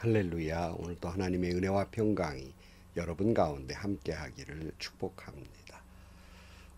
할렐루야. 오늘도 하나님의 은혜와 평강이 여러분 가운데 함께하기를 축복합니다.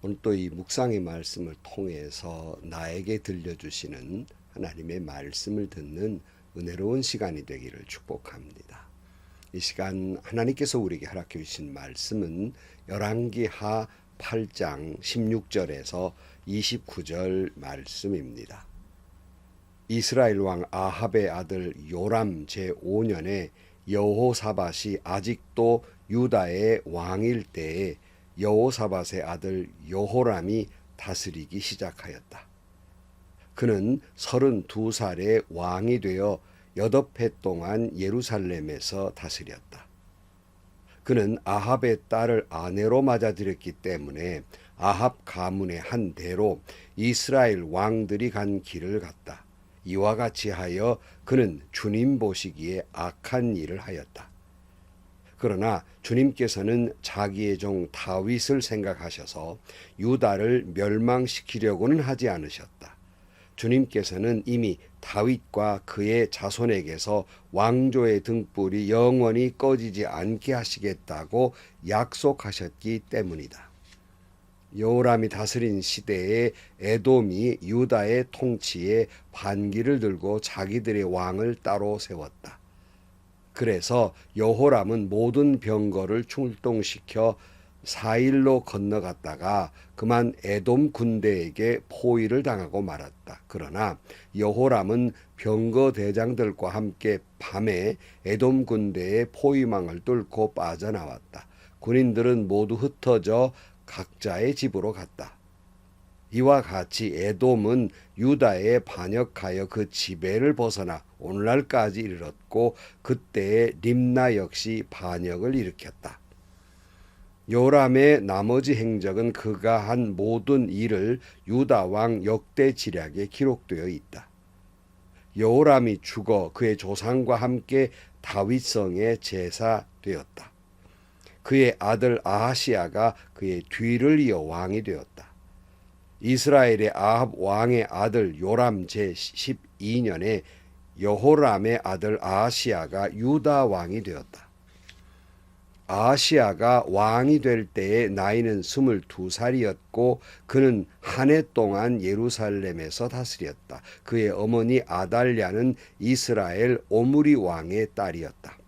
오늘 또 이 묵상의 말씀을 통해서 나에게 들려주시는 하나님의 말씀을 듣는 은혜로운 시간이 되기를 축복합니다. 이 시간 하나님께서 우리에게 허락해 주신 말씀은 열왕기하 8장 16절에서 29절 말씀입니다. 이스라엘 왕 아합의 아들 요람 제5년에 여호사밧이 아직도 유다의 왕일 때에 여호사밧의 아들 여호람이 다스리기 시작하였다. 그는 32살의 왕이 되어 8해 동안 예루살렘에서 다스렸다. 그는 아합의 딸을 아내로 맞아들였기 때문에 아합 가문의 한 대로 이스라엘 왕들이 간 길을 갔다. 이와 같이 하여 그는 주님 보시기에 악한 일을 하였다. 그러나 주님께서는 자기의 종 다윗을 생각하셔서 유다를 멸망시키려고는 하지 않으셨다. 주님께서는 이미 다윗과 그의 자손에게서 왕조의 등불이 영원히 꺼지지 않게 하시겠다고 약속하셨기 때문이다. 여호람이 다스린 시대에 에돔이 유다의 통치에 반기를 들고 자기들의 왕을 따로 세웠다. 그래서 여호람은 모든 병거를 출동시켜 사일로 건너갔다가 그만 에돔 군대에게 포위를 당하고 말았다. 그러나 여호람은 병거 대장들과 함께 밤에 에돔 군대의 포위망을 뚫고 빠져나왔다. 군인들은 모두 흩어져 각자의 집으로 갔다. 이와 같이 에돔은 유다에 반역하여 그 지배를 벗어나 오늘날까지 이르렀고 그때에 림나 역시 반역을 일으켰다. 요람의 나머지 행적은 그가 한 모든 일을 유다 왕 역대지략에 기록되어 있다. 요람이 죽어 그의 조상과 함께 다윗성에 제사되었다. 그의 아들 아하시야가 그의 뒤를 이어 왕이 되었다. 이스라엘의 아합 왕의 아들 요람 제12년에 여호람의 아들 아하시야가 유다 왕이 되었다. 아하시야가 왕이 될 때에 나이는 22살이었고 그는 한 해 동안 예루살렘에서 다스렸다. 그의 어머니 아달랴는 이스라엘 오므리 왕의 딸이었다.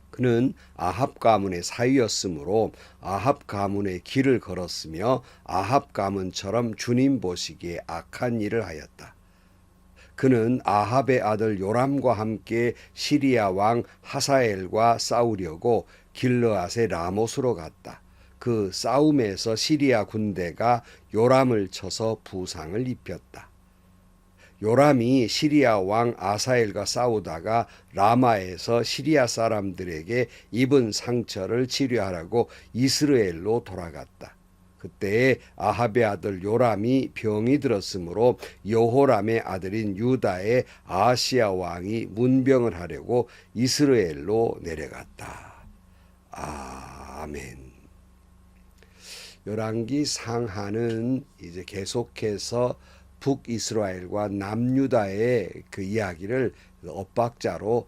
그는 아합 가문의 사위였으므로 아합 가문의 길을 걸었으며 아합 가문처럼 주님 보시기에 악한 일을 하였다. 그는 아합의 아들 요람과 함께 시리아 왕 하사엘과 싸우려고 길르앗의 라못으로 갔다. 그 싸움에서 시리아 군대가 요람을 쳐서 부상을 입혔다. 요람이 시리아 왕 아사엘과 싸우다가 라마에서 시리아 사람들에게 입은 상처를 치료하라고 이스라엘로 돌아갔다. 그때에 아합의 아들 요람이 병이 들었으므로 여호람의 아들인 유다의 아하시야 왕이 문병을 하려고 이스라엘로 내려갔다. 아멘. 열왕기 상하는 이제 계속해서 북이스라엘과 남유다의 그 이야기를 엇박자로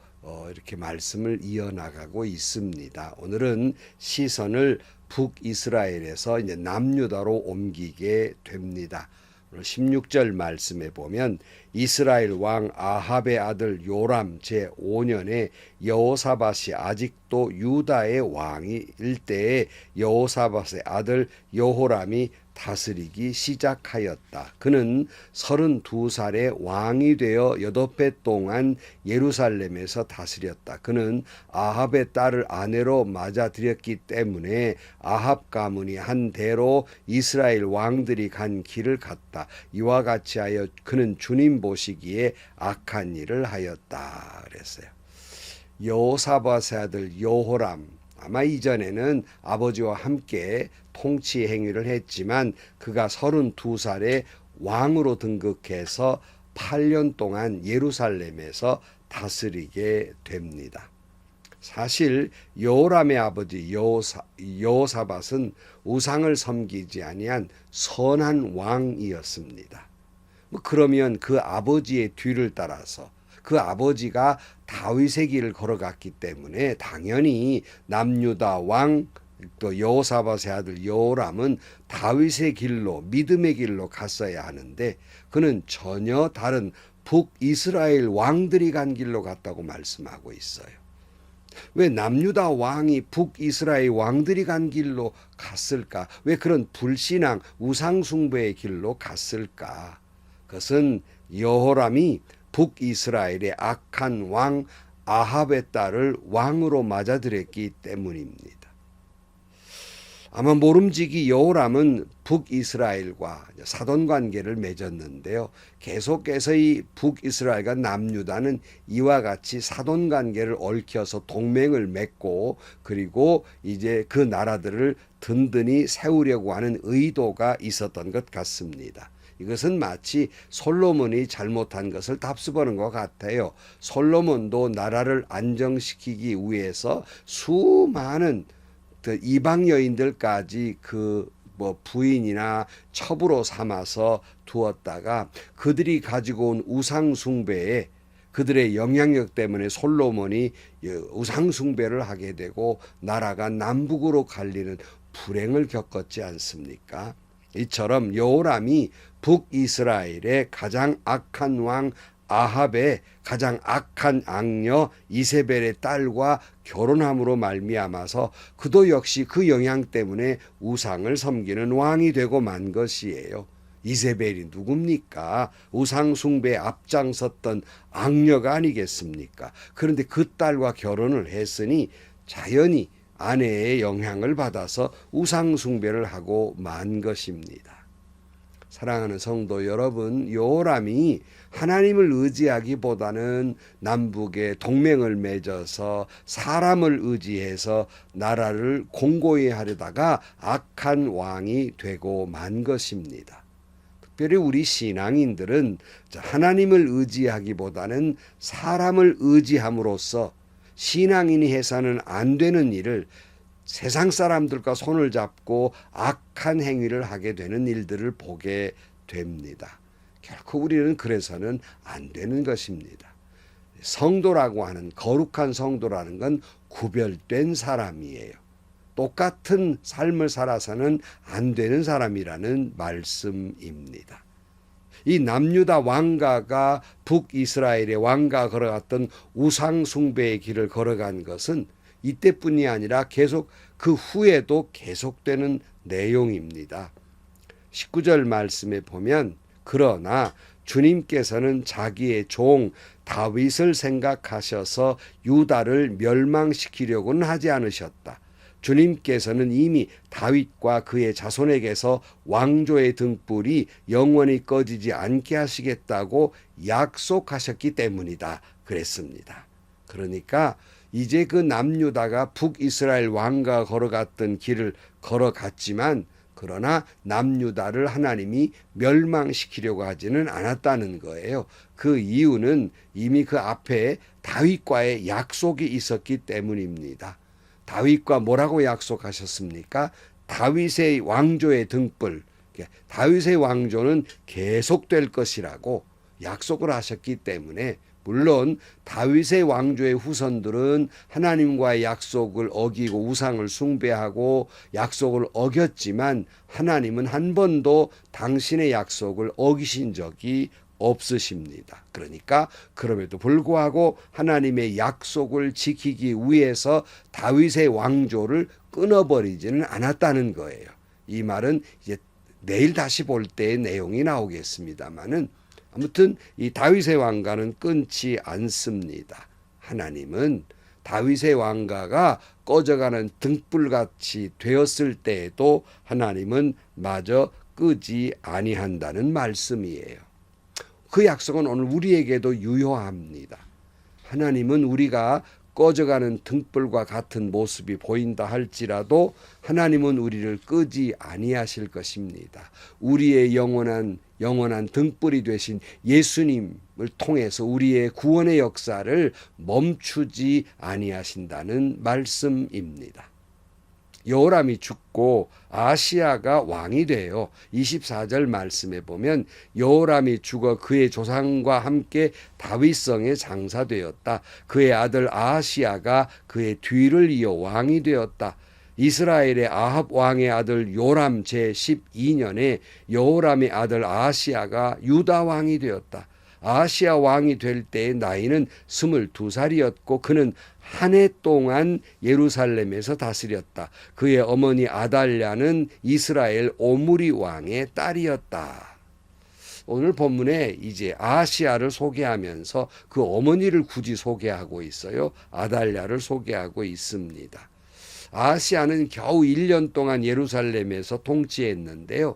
이렇게 말씀을 이어나가고 있습니다. 오늘은 시선을 북이스라엘에서 이제 남유다로 옮기게 됩니다. 16절 말씀에 보면 이스라엘 왕 아합의 아들 요람 제5년에 여호사밧이 아직도 유다의 왕일 때에 여호사밧의 아들 여호람이 다스리기 시작하였다. 그는 32살의 왕이 되어 8해 동안 예루살렘에서 다스렸다. 그는 아합의 딸을 아내로 맞아들였기 때문에 아합 가문이 한 대로 이스라엘 왕들이 간 길을 갔다. 이와 같이 하여 그는 주님 보시기에 악한 일을 하였다. 그랬어요. 여호사밧의 아들 여호람, 아마 이전에는 아버지와 함께 통치 행위를 했지만 그가 32살에 왕으로 등극해서 8년 동안 예루살렘에서 다스리게 됩니다. 사실 여호람의 아버지 여호사밧은 우상을 섬기지 아니한 선한 왕이었습니다. 그러면 그 아버지의 뒤를 따라서 그 아버지가 다윗의 길을 걸어갔기 때문에 당연히 남유다 왕 또 여호사밧의 아들 여호람은 다윗의 길로 믿음의 길로 갔어야 하는데 그는 전혀 다른 북이스라엘 왕들이 간 길로 갔다고 말씀하고 있어요. 왜 남유다 왕이 북이스라엘 왕들이 간 길로 갔을까? 왜 그런 불신앙 우상숭배의 길로 갔을까? 그것은 여호람이 북이스라엘의 악한 왕 아합의 딸을 왕으로 맞아들였기 때문입니다. 아마 모름지기 여호람은 북이스라엘과 사돈 관계를 맺었는데요. 계속해서 이 북이스라엘과 남유다는 이와 같이 사돈 관계를 얽혀서 동맹을 맺고 그리고 이제 그 나라들을 든든히 세우려고 하는 의도가 있었던 것 같습니다. 이것은 마치 솔로몬이 잘못한 것을 답습하는 것 같아요. 솔로몬도 나라를 안정시키기 위해서 수많은 이방 여인들까지 그 부인이나 첩으로 삼아서 두었다가 그들이 가지고 온 우상 숭배에 그들의 영향력 때문에 솔로몬이 우상 숭배를 하게 되고 나라가 남북으로 갈리는 불행을 겪었지 않습니까? 이처럼 여호람이 북이스라엘의 가장 악한 왕 아합의 가장 악한 악녀 이세벨의 딸과 결혼함으로 말미암아서 그도 역시 그 영향 때문에 우상을 섬기는 왕이 되고 만 것이에요. 이세벨이 누굽니까? 우상 숭배에 앞장섰던 악녀가 아니겠습니까? 그런데 그 딸과 결혼을 했으니 자연히 아내의 영향을 받아서 우상 숭배를 하고 만 것입니다. 사랑하는 성도 여러분, 여호람이 하나님을 의지하기보다는 남북에 동맹을 맺어서 사람을 의지해서 나라를 공고히 하려다가 악한 왕이 되고 만 것입니다. 특별히 우리 신앙인들은 하나님을 의지하기보다는 사람을 의지함으로써 신앙인이 해서는 안 되는 일을 세상 사람들과 손을 잡고 악한 행위를 하게 되는 일들을 보게 됩니다. 결코 우리는 그래서는 안 되는 것입니다. 성도라고 하는 거룩한 성도라는 건 구별된 사람이에요. 똑같은 삶을 살아서는 안 되는 사람이라는 말씀입니다. 이 남유다 왕가가 북이스라엘의 왕가 걸어갔던 우상 숭배의 길을 걸어간 것은 이때뿐이 아니라 계속 그 후에도 계속되는 내용입니다. 19절 말씀에 보면 그러나 주님께서는 자기의 종 다윗을 생각하셔서 유다를 멸망시키려고는 하지 않으셨다. 주님께서는 이미 다윗과 그의 자손에게서 왕조의 등불이 영원히 꺼지지 않게 하시겠다고 약속하셨기 때문이다. 그랬습니다. 그러니까 이제 그 남유다가 북이스라엘 왕가 걸어갔던 길을 걸어갔지만 그러나 남유다를 하나님이 멸망시키려고 하지는 않았다는 거예요. 그 이유는 이미 그 앞에 다윗과의 약속이 있었기 때문입니다. 다윗과 뭐라고 약속하셨습니까? 다윗의 왕조의 등불, 다윗의 왕조는 계속될 것이라고 약속을 하셨기 때문에 물론 다윗의 왕조의 후손들은 하나님과의 약속을 어기고 우상을 숭배하고 약속을 어겼지만 하나님은 한 번도 당신의 약속을 어기신 적이 없으십니다. 그러니까 그럼에도 불구하고 하나님의 약속을 지키기 위해서 다윗의 왕조를 끊어버리지는 않았다는 거예요. 이 말은 이제 내일 다시 볼 때의 내용이 나오겠습니다마는 아무튼 이 다윗의 왕가는 끊지 않습니다. 하나님은 다윗의 왕가가 꺼져가는 등불같이 되었을 때에도 하나님은 마저 끄지 아니한다는 말씀이에요. 그 약속은 오늘 우리에게도 유효합니다. 하나님은 우리가 꺼져가는 등불과 같은 모습이 보인다 할지라도 하나님은 우리를 끄지 아니하실 것입니다. 우리의 영원한 등불이 되신 예수님을 통해서 우리의 구원의 역사를 멈추지 아니하신다는 말씀입니다. 여호람이 죽고 아하시야가 왕이 돼요. 24절 말씀에 보면 여호람이 죽어 그의 조상과 함께 다윗성에 장사되었다. 그의 아들 아하시야가 그의 뒤를 이어 왕이 되었다. 이스라엘의 아합 왕의 아들 요람 제12년에 여호람의 아들 아하시야가 유다 왕이 되었다. 아하시야 왕이 될 때의 나이는 22살이었고 그는 한 해 동안 예루살렘에서 다스렸다. 그의 어머니 아달랴는 이스라엘 오므리 왕의 딸이었다. 오늘 본문에 이제 아하시야를 소개하면서 그 어머니를 굳이 소개하고 있어요. 아달랴를 소개하고 있습니다. 아하시야는 겨우 1년 동안 예루살렘에서 통치했는데요.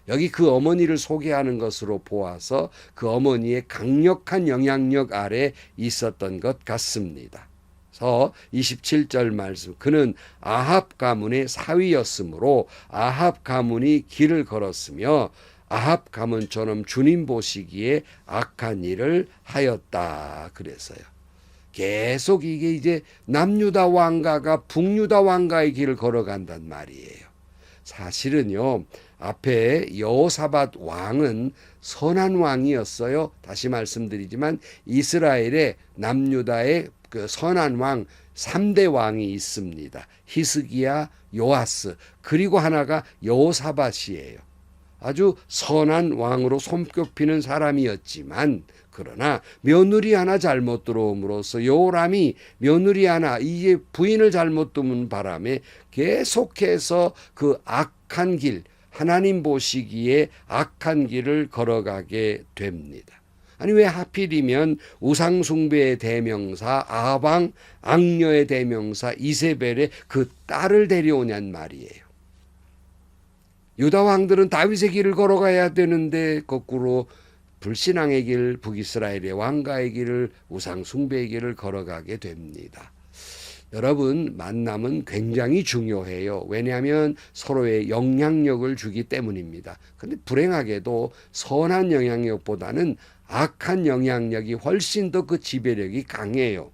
여기 그 어머니를 소개하는 것으로 보아서 그 어머니의 강력한 영향력 아래 있었던 것 같습니다. 그래서 27절 말씀, 그는 아합 가문의 사위였으므로 아합 가문이 길을 걸었으며 아합 가문처럼 주님 보시기에 악한 일을 하였다 그랬어요. 계속 이게 이제 남유다 왕가가 북유다 왕가의 길을 걸어간단 말이에요. 사실은요, 앞에 여호사밧 왕은 선한 왕이었어요. 다시 말씀드리지만 이스라엘의 남유다의 그 선한 왕 3대 왕이 있습니다. 히스기야, 요아스, 그리고 하나가 여호사밧이에요. 아주 선한 왕으로 손꼽히는 사람이었지만 그러나 며느리 하나 잘못 들어옴으로써 여호람이 며느리 하나 이게 부인을 잘못 두는 바람에 계속해서 그 악한 길, 하나님 보시기에 악한 길을 걸어가게 됩니다. 아니 왜 하필이면 우상숭배의 대명사 아방, 악녀의 대명사 이세벨의 그 딸을 데려오냔 말이에요. 유다 왕들은 다윗의 길을 걸어가야 되는데 거꾸로 불신앙의 길, 북이스라엘의 왕가의 길을, 우상숭배의 길을 걸어가게 됩니다. 여러분, 만남은 굉장히 중요해요. 왜냐하면 서로의 영향력을 주기 때문입니다. 그런데 불행하게도 선한 영향력보다는 악한 영향력이 훨씬 더 그 지배력이 강해요.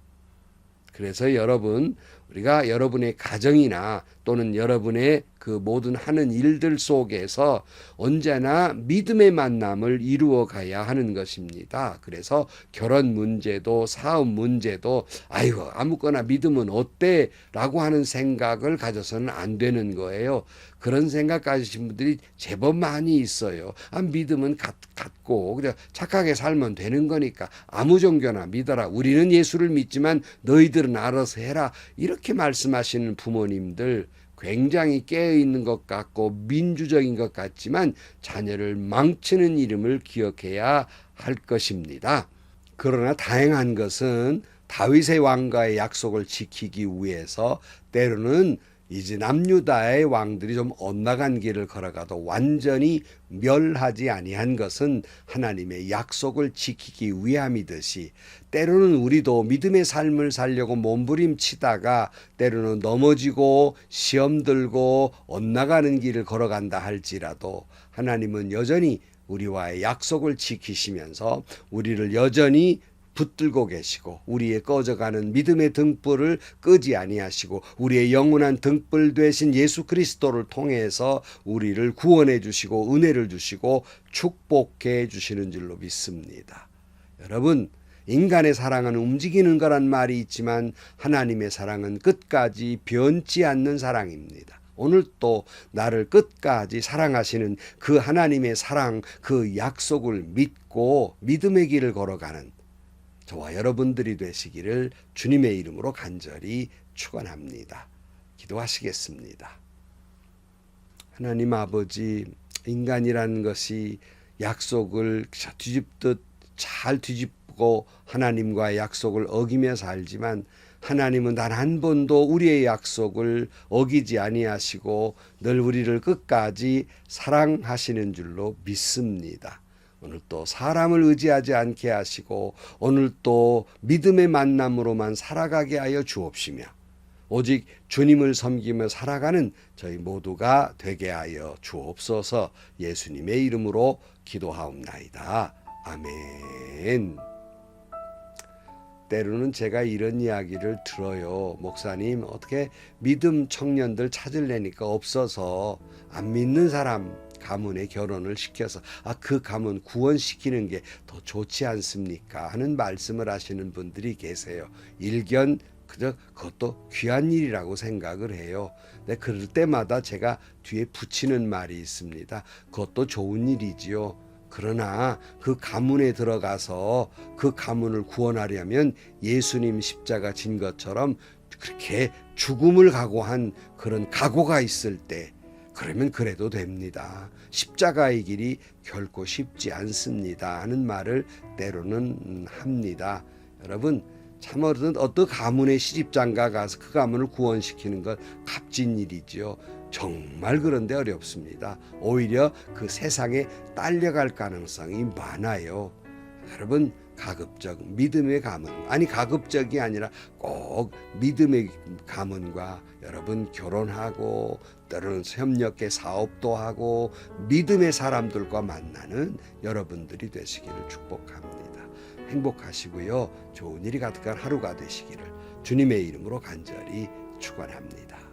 그래서 여러분, 우리가 여러분의 가정이나 또는 여러분의 그 모든 하는 일들 속에서 언제나 믿음의 만남을 이루어 가야 하는 것입니다. 그래서 결혼 문제도 사업 문제도 아이고 아무거나 믿으면 어때? 라고 하는 생각을 가져서는 안 되는 거예요. 그런 생각 가지신 분들이 제법 많이 있어요. 믿음은 같고 그냥 착하게 살면 되는 거니까 아무 종교나 믿어라. 우리는 예수를 믿지만 너희들은 알아서 해라. 이렇게 말씀하시는 부모님들 굉장히 깨어있는 것 같고 민주적인 것 같지만 자녀를 망치는 이름을 기억해야 할 것입니다. 그러나 다행한 것은 다윗의 왕가의 약속을 지키기 위해서 때로는 이제 남유다의 왕들이 좀 엇나간 길을 걸어가도 완전히 멸하지 아니한 것은 하나님의 약속을 지키기 위함이듯이 때로는 우리도 믿음의 삶을 살려고 몸부림치다가 때로는 넘어지고 시험 들고 엇나가는 길을 걸어간다 할지라도 하나님은 여전히 우리와의 약속을 지키시면서 우리를 여전히 붙들고 계시고 우리의 꺼져가는 믿음의 등불을 끄지 아니하시고 우리의 영원한 등불 되신 예수 그리스도를 통해서 우리를 구원해 주시고 은혜를 주시고 축복해 주시는 줄로 믿습니다. 여러분, 인간의 사랑은 움직이는 거란 말이 있지만 하나님의 사랑은 끝까지 변치 않는 사랑입니다. 오늘 또 나를 끝까지 사랑하시는 그 하나님의 사랑, 그 약속을 믿고 믿음의 길을 걸어가는 저와 여러분들이 되시기를 주님의 이름으로 간절히 축원합니다. 기도하시겠습니다. 하나님 아버지, 인간이라는 것이 약속을 뒤집듯 잘 뒤집고 하나님과의 약속을 어기며 살지만 하나님은 단 한 번도 우리의 약속을 어기지 아니하시고 늘 우리를 끝까지 사랑하시는 줄로 믿습니다. 오늘 또 사람을 의지하지 않게 하시고 오늘 또 믿음의 만남으로만 살아가게 하여 주옵시며 오직 주님을 섬기며 살아가는 저희 모두가 되게 하여 주옵소서. 예수님의 이름으로 기도하옵나이다. 아멘. 때로는 제가 이런 이야기를 들어요. 목사님, 어떻게 믿음 청년들 찾으려니까 없어서 안 믿는 사람 가문에 결혼을 시켜서 그 가문 구원시키는 게 더 좋지 않습니까? 하는 말씀을 하시는 분들이 계세요. 일견 그저 그것도 귀한 일이라고 생각을 해요. 근데 그럴 때마다 제가 뒤에 붙이는 말이 있습니다. 그것도 좋은 일이지요. 그러나 그 가문에 들어가서 그 가문을 구원하려면 예수님 십자가 진 것처럼 그렇게 죽음을 각오한 그런 각오가 있을 때 그러면 그래도 됩니다. 십자가의 길이 결코 쉽지 않습니다 하는 말을 때로는 합니다. 여러분, 참 어떤 가문의 시집장가 가서 그 가문을 구원시키는 건 값진 일이지요. 정말 그런데 어렵습니다. 오히려 그 세상에 딸려갈 가능성이 많아요. 여러분, 가급적 믿음의 가문, 아니 가급적이 아니라 꼭 믿음의 가문과 여러분 결혼하고 때로는 협력해 사업도 하고 믿음의 사람들과 만나는 여러분들이 되시기를 축복합니다. 행복하시고요. 좋은 일이 가득한 하루가 되시기를 주님의 이름으로 간절히 축원합니다.